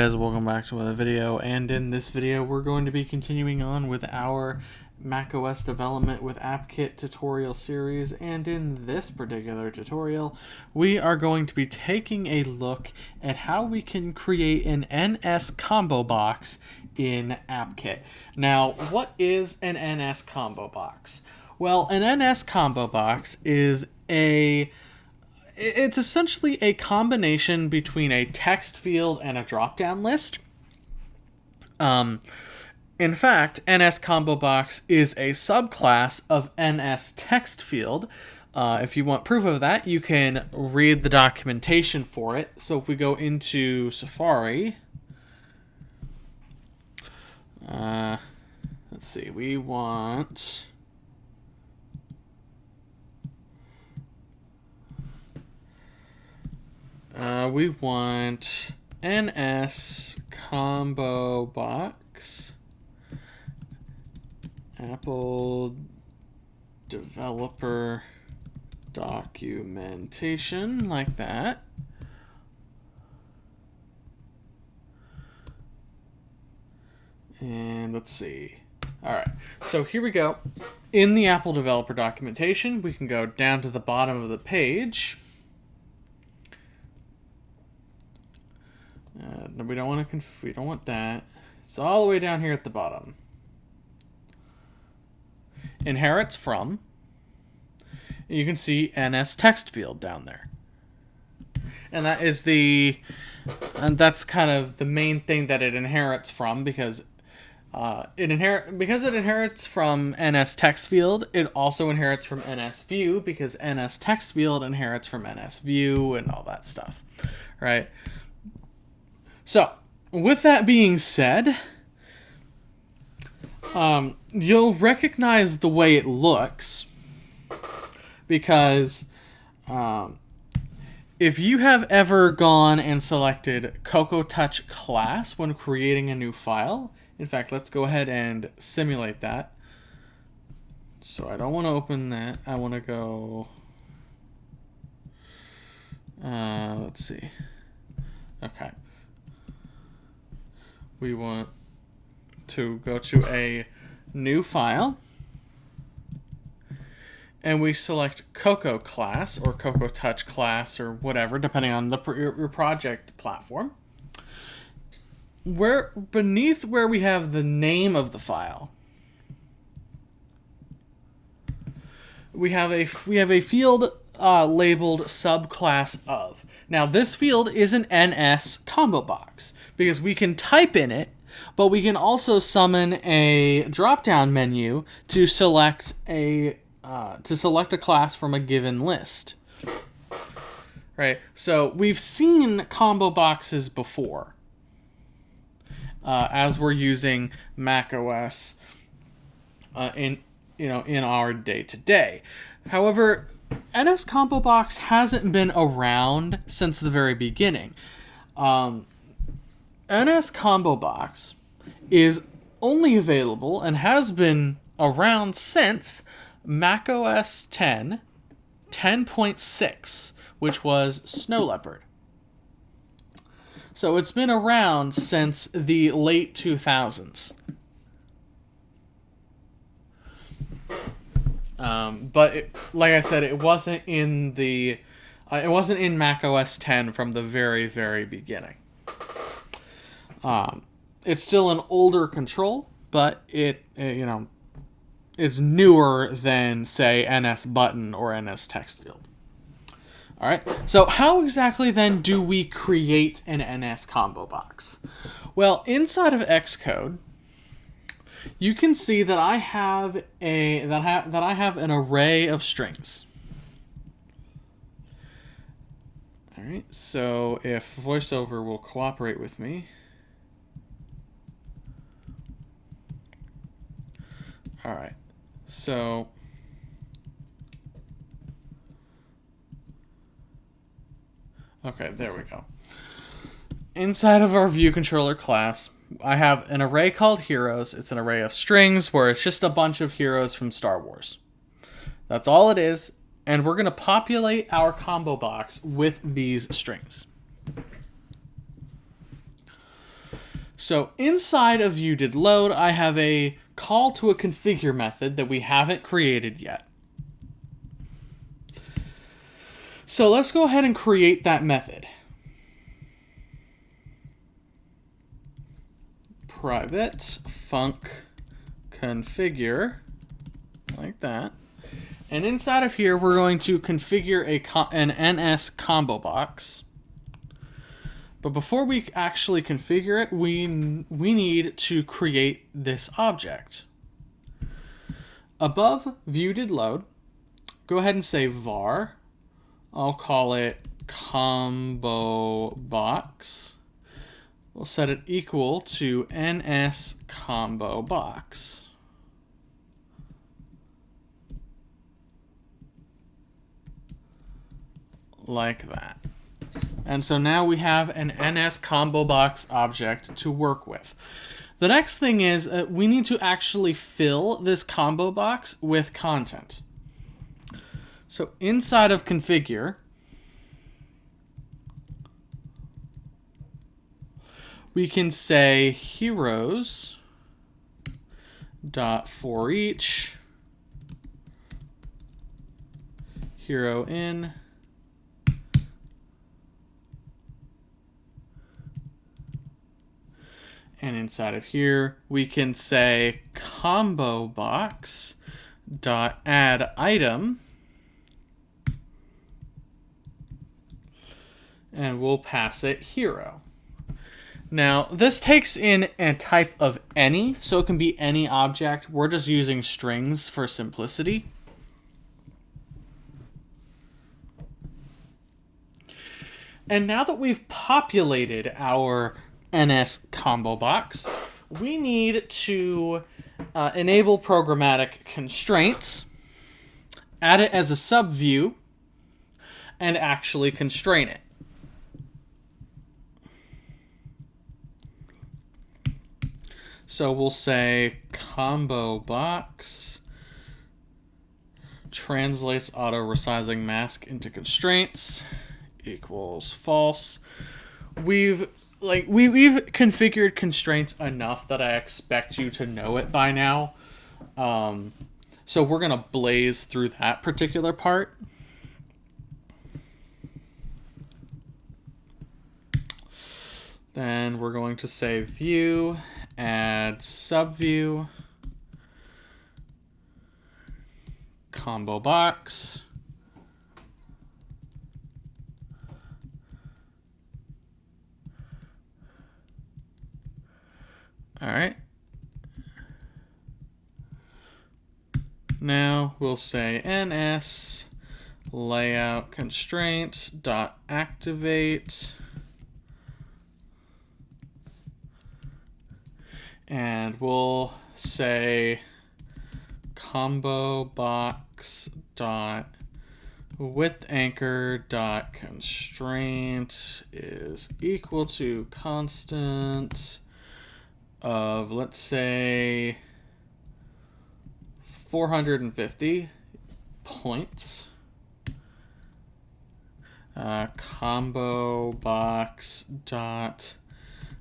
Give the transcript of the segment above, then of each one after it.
Guys, welcome back to another video, and in this video we're going to be continuing on with our macOS development with AppKit tutorial series, and in this particular tutorial we are going to be taking a look at how we can create an NSComboBox in AppKit. Now, what is an NSComboBox? Well, an NSComboBox is it's essentially a combination between a text field and a drop-down list. In fact, NSComboBox is a subclass of NSTextField. If you want proof of that, you can read the documentation for it. So if we go into Safari, let's see, we want... we want NSComboBox Apple developer documentation, like that. And let's see. All right, so here we go. In the Apple developer documentation, we can go down to the bottom of the page. No, we don't want that. It's all the way down here at the bottom. Inherits from. You can see NSTextField down there. And that is that's kind of the main thing that it inherits from, because it inherits from NSTextField. It also inherits from NSView, because NSTextField inherits from NSView and all that stuff, right? So, with that being said, you'll recognize the way it looks, because if you have ever gone and selected Cocoa Touch class when creating a new file, in fact, let's go ahead and simulate that. So I don't want to open that. I want to go, let's see. Okay. We want to go to a new file, and we select Cocoa class or Cocoa Touch class or whatever, depending on your project platform. Beneath where we have the name of the file, we have a field labeled subclass of. Now, this field is an NSComboBox, because we can type in it, but we can also summon a drop-down menu to select a class from a given list. Right. So we've seen combo boxes before, as we're using macOS in our day-to-day. However, NSComboBox hasn't been around since the very beginning. NSComboBox is only available and has been around since macOS 10.6, which was Snow Leopard. So it's been around since the late 2000s. But like I said, it wasn't in macOS 10 from the very, very beginning. It's still an older control, but it's newer than, say, NSButton or NSTextField. All right. So how exactly then do we create an NSComboBox? Well, inside of Xcode, you can see that I have an array of strings. All right. So if VoiceOver will cooperate with me. All right, so okay, there we go. Inside of our view controller class, I have an array called heroes. It's an array of strings where it's just a bunch of heroes from Star Wars. That's all it is, and we're going to populate our combo box with these strings. So inside of viewDidLoad, I have a call to a configure method that we haven't created yet. So let's go ahead and create that method. Private func configure, like that. And inside of here, we're going to configure an NSComboBox. But before we actually configure it, we need to create this object. Above viewDidLoad, go ahead and say var. I'll call it ComboBox. We'll set it equal to NSComboBox. Like that. And so now we have an NSComboBox object to work with. The next thing is we need to actually fill this combo box with content. So inside of configure, we can say heroes dot for each hero in and inside of here we can say combo box dot add item, and we'll pass it hero. Now, this takes in a type of any, so it can be any object. We're just using strings for simplicity. And now that we've populated our NSComboBox, we need to enable programmatic constraints, add it as a subview, and actually constrain it. So we'll say combo box translates auto resizing mask into constraints equals false. We've configured constraints enough that I expect you to know it by now. So we're gonna blaze through that particular part. Then we're going to say view, add subview, combo box, all right. Now we'll say ns layout constraint dot activate, and we'll say combo box dot width anchor dot constraint is equal to constant of, let's say, 450 points. Combo box dot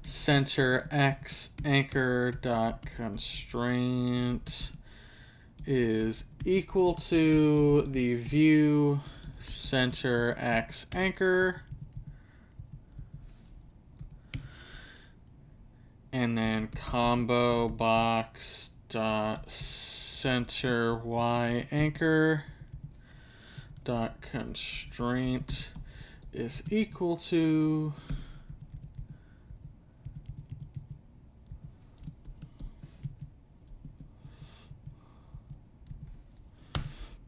center x anchor dot constraint is equal to the view center x anchor, and then combo box dot center y anchor dot constraint is equal to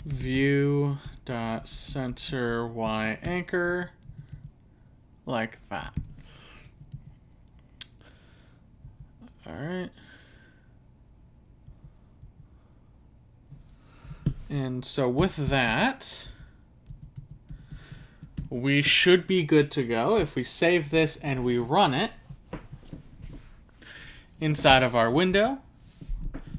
view dot center y anchor, like that. All right. And so with that, we should be good to go. If we save this and we run it inside of our window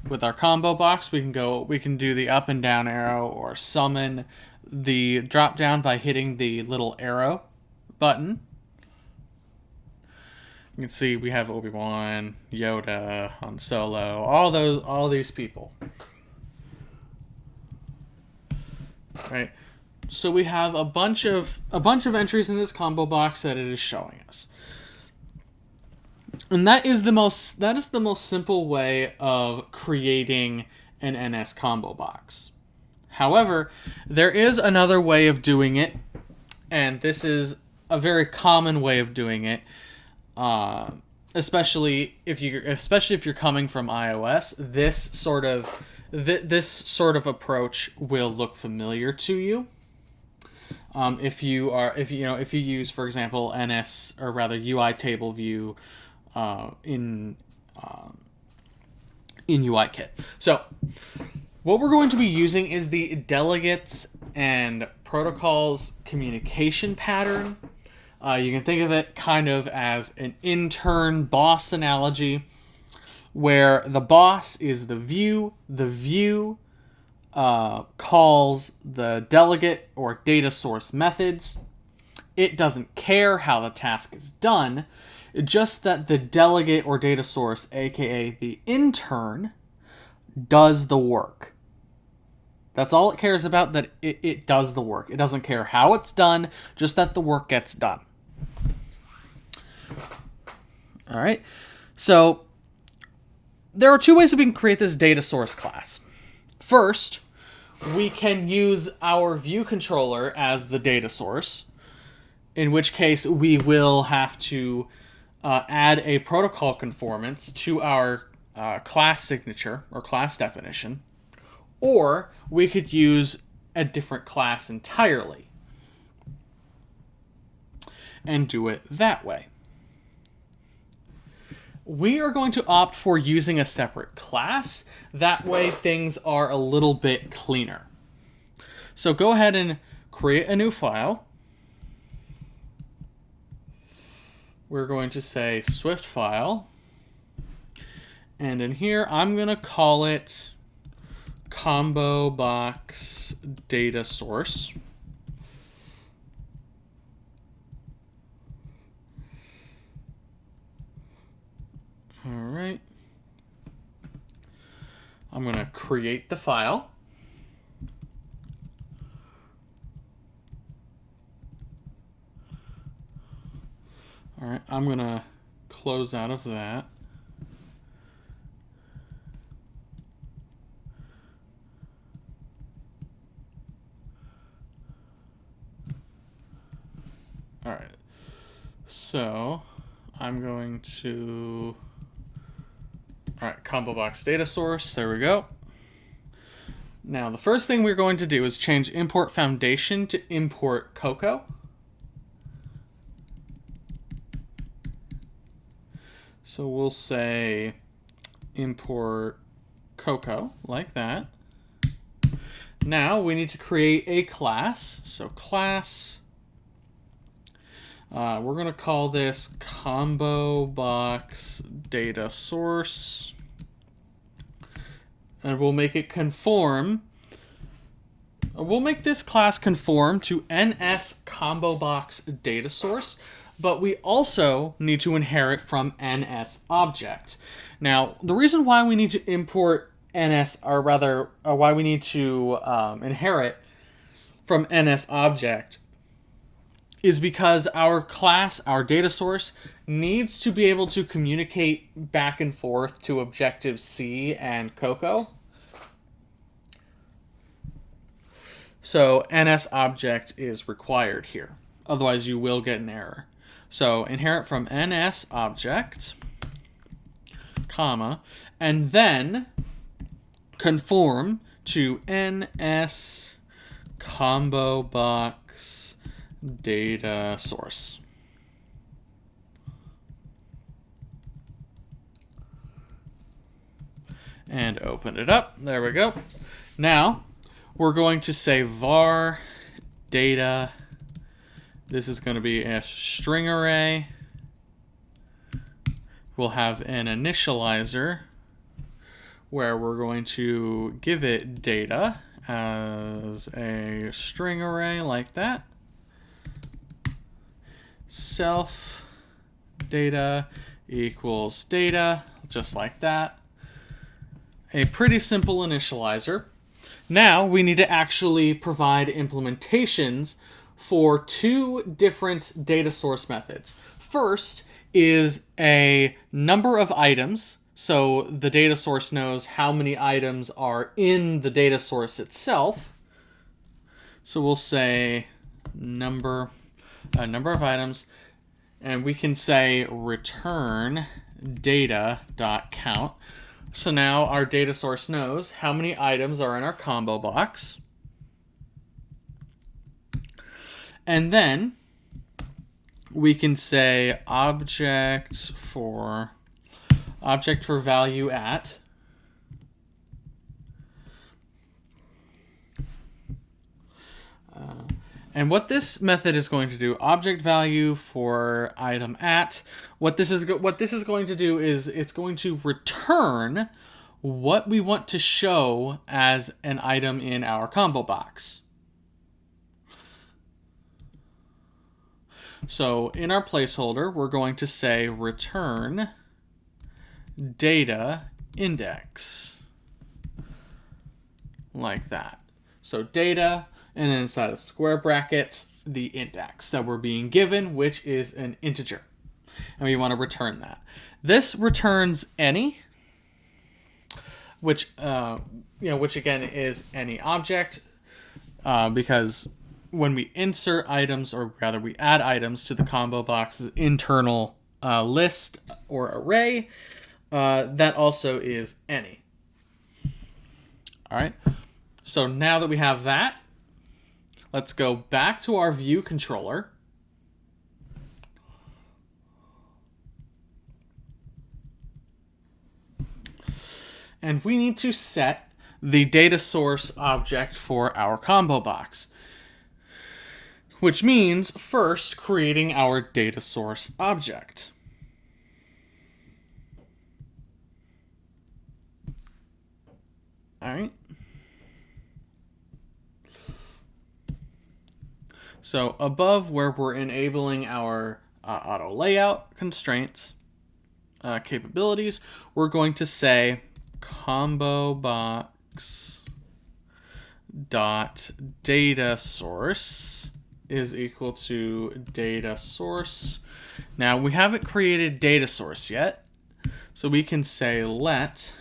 with our combo box, we can do the up and down arrow or summon the drop down by hitting the little arrow button. You can see we have Obi-Wan, Yoda, Han Solo, all these people. Right? So we have a bunch of entries in this combo box that it is showing us. And that is the most simple way of creating an NSComboBox. However, there is another way of doing it, and this is a very common way of doing it. Especially if you're coming from iOS, this sort of approach will look familiar to you. If you use, for example, NS, or rather UI table view in UIKit. So what we're going to be using is the delegates and protocols communication pattern. You can think of it kind of as an intern boss analogy, where the boss is the view. The view calls the delegate or data source methods. It doesn't care how the task is done, just that the delegate or data source, aka the intern, does the work. That's all it cares about, that it does the work. It doesn't care how it's done, just that the work gets done. All right, so there are two ways that we can create this data source class. First, we can use our view controller as the data source, in which case we will have to add a protocol conformance to our class signature or class definition, or we could use a different class entirely and do it that way. We are going to opt for using a separate class. That way things are a little bit cleaner. So go ahead and create a new file. We're going to say Swift file. And in here, I'm going to call it ComboBox data source. All right. I'm going to create the file. All right, I'm going to close out of that. All right. So I'm going to... All right, ComboBox data source. There we go. Now, the first thing we're going to do is change import foundation to import Cocoa. So we'll say import Cocoa, like that. Now we need to create a class. So class, we're going to call this ComboBox data source. And we'll make it conform. We'll make this class conform to NSComboBox data source, but we also need to inherit from NSObject. Now, the reason why we need to import NS, or rather, why we need to inherit from NSObject, is because our class, our data source, needs to be able to communicate back and forth to Objective-C and Cocoa. So NSObject is required here. Otherwise, you will get an error. So inherit from NSObject, comma, and then conform to NSComboBox data source. And open it up. There we go. Now we're going to say var data. This is going to be a string array. We'll have an initializer where we're going to give it data as a string array like that. Self data equals data, just like that. A pretty simple initializer. Now we need to actually provide implementations for two different data source methods. First is a number of items, so the data source knows how many items are in the data source itself. So we'll say number of items, and we can say return data.count. So now our data source knows how many items are in our combo box. And then we can say object for value at and what this method is going to do, object value for item at, what this is going to do is it's going to return what we want to show as an item in our combo box. So in our placeholder, we're going to say return data index, like that. So data, and then inside of square brackets, the index that we're being given, which is an integer. And we want to return that. This returns any, which again is any object, because when we insert items, or rather we add items to the combo box's internal list or array, that also is any. All right. So now that we have that, let's go back to our view controller. And we need to set the data source object for our combo box, which means first creating our data source object. All right. So above where we're enabling our auto layout constraints capabilities, we're going to say combo box dot data source is equal to data source. Now we haven't created data source yet, so we can say let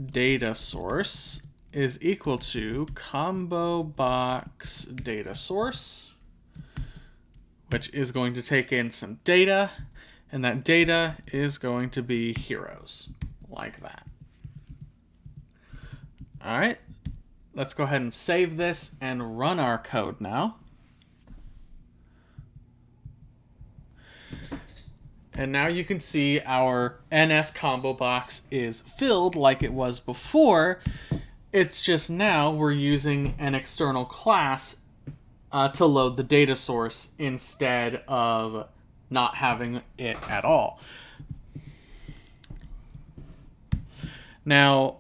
data source is equal to combo box data source, which is going to take in some data, and that data is going to be heroes, like that. All right, let's go ahead and save this and run our code now. And now you can see our NSComboBox is filled like it was before. It's just now we're using an external class to load the data source instead of not having it at all. Now,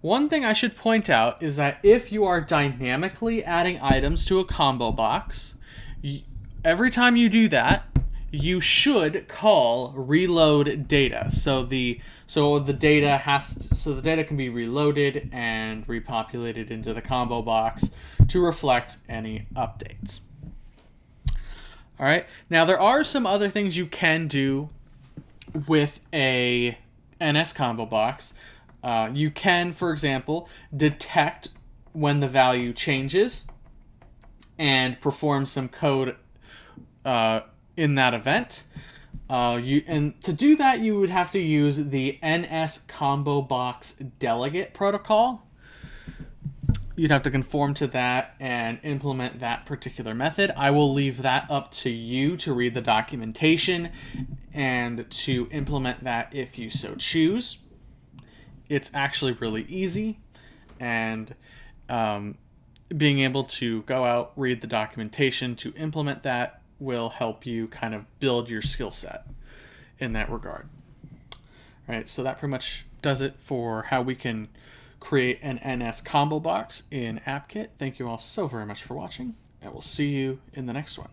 one thing I should point out is that if you are dynamically adding items to a combo box, every time you do that, you should call reload data. So the data can be reloaded and repopulated into the combo box to reflect any updates. All right. Now there are some other things you can do with a NSComboBox. You can, for example, detect when the value changes and perform some code in that event. And to do that, you would have to use the NSComboBox delegate protocol. You'd have to conform to that and implement that particular method. I will leave that up to you to read the documentation and to implement that if you so choose. It's actually really easy, and being able to go out, read the documentation to implement that will help you kind of build your skill set in that regard. All right, so that pretty much does it for how we can create an NSComboBox in AppKit. Thank you all so very much for watching, and we'll see you in the next one.